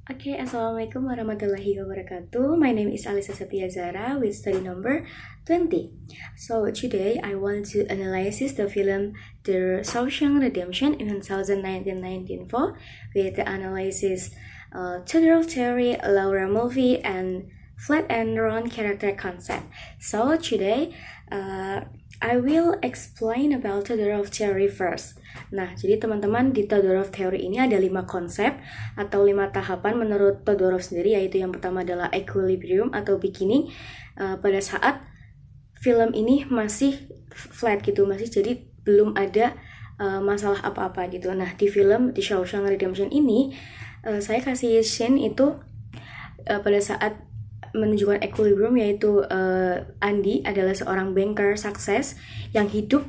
Assalamualaikum warahmatullahi wabarakatuh. My name is Alisa Satya Zara with study number 20. So today I want to analyze the film The Shawshank Redemption in 1994 with the analysis Tudor theory, Laura Mulvey, and flat and round character concept. So today I will explain about Todorov theory first. Nah, jadi teman-teman di Todorov theory ini ada 5 konsep atau 5 tahapan menurut Todorov sendiri, yaitu yang pertama adalah equilibrium atau beginning pada saat film ini masih flat gitu, masih jadi belum ada masalah apa-apa gitu. Nah, di film The Shawshank Redemption ini saya kasih scene itu pada saat menunjukkan equilibrium, yaitu Andy adalah seorang banker sukses yang hidup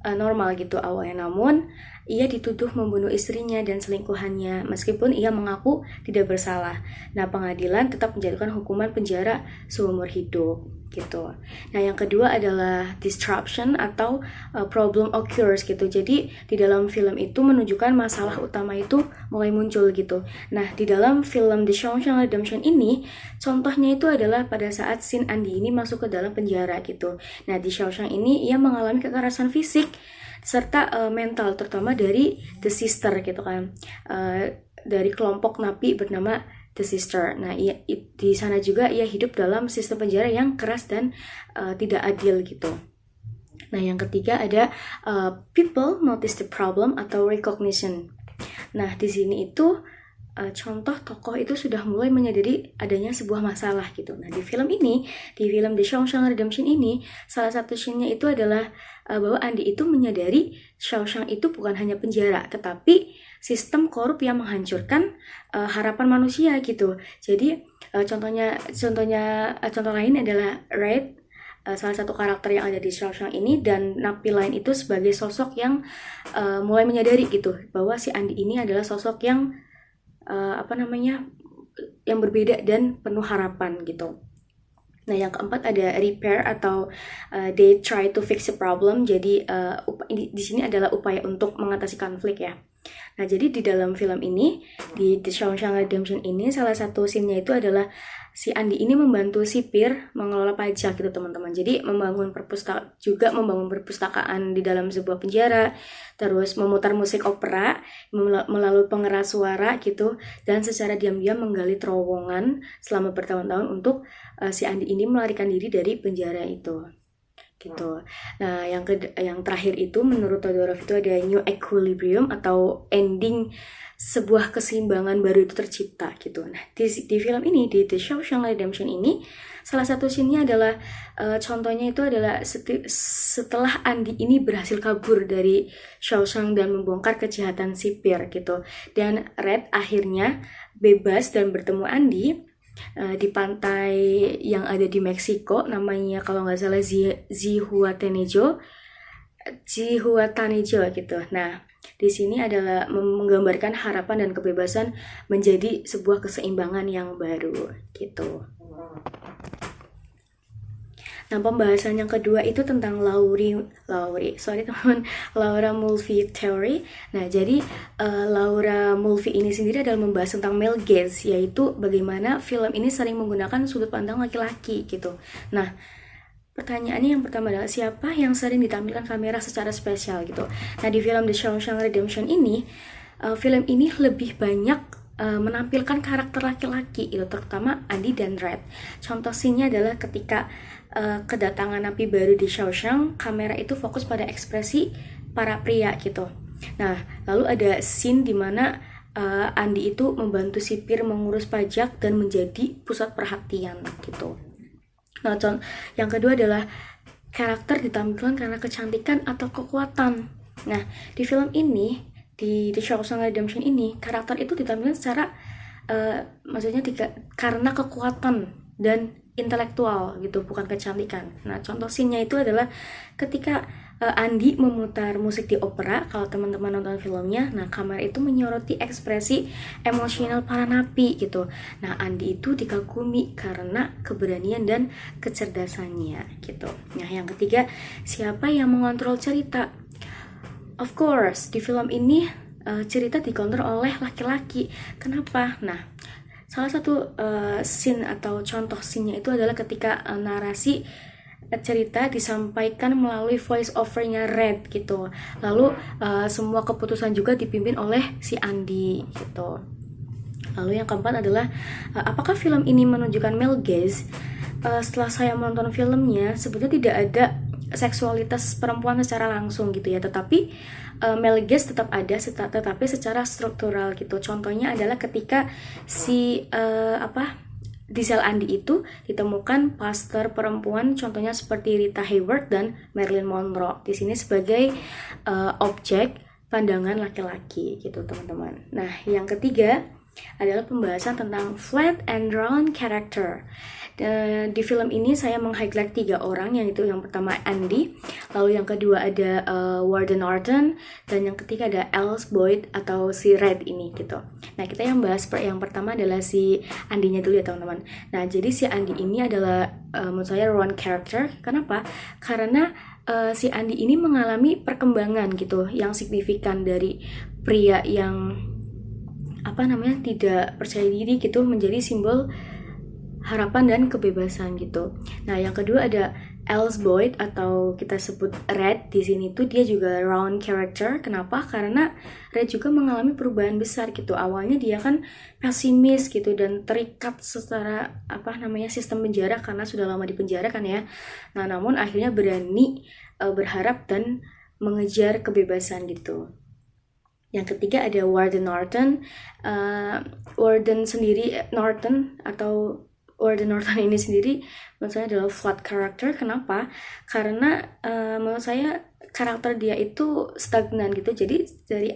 normal gitu awalnya, namun ia dituduh membunuh istrinya dan selingkuhannya meskipun ia mengaku tidak bersalah. Nah, pengadilan tetap menjatuhkan hukuman penjara seumur hidup gitu. Nah, yang kedua adalah disruption atau problem occurs gitu. Jadi di dalam film itu menunjukkan masalah utama itu mulai muncul gitu. Nah, di dalam film The Shawshank Redemption ini contohnya itu adalah pada saat scene Andy ini masuk ke dalam penjara gitu. Nah, di Shawshank ini ia mengalami kekerasan fisik serta mental, terutama dari The Sister gitu kan, dari kelompok napi bernama The Sister. Nah, di sana juga ia hidup dalam sistem penjara yang keras dan tidak adil gitu. Nah, yang ketiga ada people notice the problem atau recognition. Nah, di sini itu contoh tokoh itu sudah mulai menyadari adanya sebuah masalah gitu. Nah, di film The Shawshank Redemption ini, salah satu scene-nya itu adalah bahwa Andy itu menyadari Shawshank itu bukan hanya penjara, tetapi sistem korup yang menghancurkan harapan manusia gitu. Jadi contoh lain adalah Red, salah satu karakter yang ada di Shawshank ini, dan napi lain itu sebagai sosok yang mulai menyadari gitu bahwa si Andy ini adalah sosok yang yang berbeda dan penuh harapan gitu. Nah, yang keempat ada repair atau they try to fix the problem. Jadi di sini adalah upaya untuk mengatasi konflik ya. Nah, jadi di dalam film ini, di The Shawshank Redemption ini, salah satu scene-nya itu adalah si Andy ini membantu sipir mengelola pajak gitu teman-teman. Jadi membangun perpustakaan di dalam sebuah penjara, terus memutar musik opera melalui pengeras suara gitu, dan secara diam-diam menggali terowongan selama bertahun-tahun untuk si Andy ini melarikan diri dari penjara itu gitu. Nah, yang terakhir itu menurut Todorov itu ada new equilibrium atau ending sebuah keseimbangan baru itu tercipta gitu. Nah, di film ini, di The Shawshank Redemption ini, salah satu scene-nya adalah contohnya itu adalah setelah Andy ini berhasil kabur dari Shawshank dan membongkar kejahatan sipir gitu, dan Red akhirnya bebas dan bertemu Andy di pantai yang ada di Meksiko, namanya kalau nggak salah Zihuatanejo gitu. Nah, di sini adalah menggambarkan harapan dan kebebasan menjadi sebuah keseimbangan yang baru gitu. Nah, pembahasan yang kedua itu tentang Laura Mulvey theory. Nah, jadi Laura Mulvey ini sendiri adalah membahas tentang male gaze, yaitu bagaimana film ini sering menggunakan sudut pandang laki-laki gitu. Nah, pertanyaannya yang pertama adalah siapa yang sering ditampilkan kamera secara spesial gitu. Nah, di film The Shawshank Redemption ini, film ini lebih banyak menampilkan karakter laki-laki itu, terutama Andy dan Red. Contoh scene-nya adalah ketika kedatangan napi baru di Shawshank, kamera itu fokus pada ekspresi para pria gitu. Nah, lalu ada scene di mana Andy itu membantu sipir mengurus pajak dan menjadi pusat perhatian gitu. Nah, yang kedua adalah karakter ditampilkan karena kecantikan atau kekuatan. Nah, di film ini, di The Shawshank Redemption ini, karakter itu ditampilkan secara karena kekuatan dan intelektual gitu, bukan kecantikan. Nah, contoh scene-nya itu adalah ketika Andy memutar musik di opera. Kalau teman-teman nonton filmnya, nah kamera itu menyoroti ekspresi emosional para napi gitu. Nah, Andy itu dikagumi karena keberanian dan kecerdasannya gitu. Nah, yang ketiga, siapa yang mengontrol cerita? Of course, di film ini cerita dikontrol oleh laki-laki. Kenapa? Nah, salah satu scene atau contoh scene-nya itu adalah ketika narasi cerita disampaikan melalui voice over-nya Red gitu. Lalu semua keputusan juga dipimpin oleh si Andi gitu. Lalu yang keempat adalah apakah film ini menunjukkan male gaze? Setelah saya menonton filmnya, sebetulnya tidak ada seksualitas perempuan secara langsung gitu ya, tetapi male gaze tetap ada, tetapi secara struktural gitu. Contohnya adalah ketika si di sel Andi itu ditemukan pastor perempuan, contohnya seperti Rita Hayworth dan Marilyn Monroe di sini sebagai objek pandangan laki-laki gitu teman-teman. Nah yang ketiga adalah pembahasan tentang flat and round character. Di film ini saya meng-highlight 3 orang, yang itu yang pertama Andy, lalu yang kedua ada Warden Norton, dan yang ketiga ada Alice Boyd atau si Red ini gitu. Nah kita yang bahas yang pertama adalah si Andy-nya dulu ya teman-teman. Nah jadi si Andy ini adalah menurut saya round character. Kenapa? Karena si Andy ini mengalami perkembangan gitu yang signifikan dari pria yang tidak percaya diri gitu menjadi simbol harapan dan kebebasan gitu. Nah, yang kedua ada Alice Boyd atau kita sebut Red di sini tuh dia juga round character. Kenapa? Karena Red juga mengalami perubahan besar gitu. Awalnya dia kan pesimis gitu dan terikat secara sistem penjara karena sudah lama di penjara kan ya. Nah, namun akhirnya berani berharap dan mengejar kebebasan gitu. Yang ketiga ada Warden Norton. Warden Norton ini sendiri menurut saya adalah flat character. Kenapa? Karena menurut saya karakter dia itu stagnan gitu. Jadi dari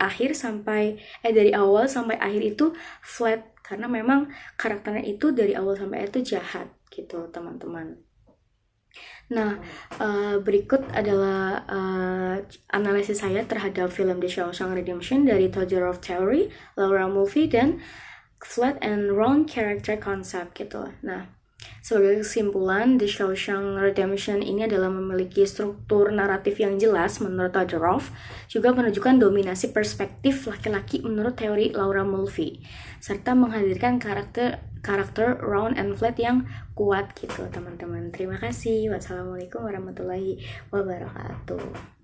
awal sampai akhir itu flat karena memang karakternya itu dari awal sampai akhir itu jahat gitu teman-teman. Nah, berikut adalah analisis saya terhadap film The Shawshank Redemption dari Todorov Theory, Laura Mulvey, dan Flat and Round Character Concept gitu. Nah, sebagai kesimpulan, The Shawshank Redemption ini adalah memiliki struktur naratif yang jelas menurut Todorov, juga menunjukkan dominasi perspektif laki-laki menurut teori Laura Mulvey, serta menghadirkan karakter round and flat yang kuat gitu teman-teman. Terima kasih. Wassalamualaikum warahmatullahi wabarakatuh.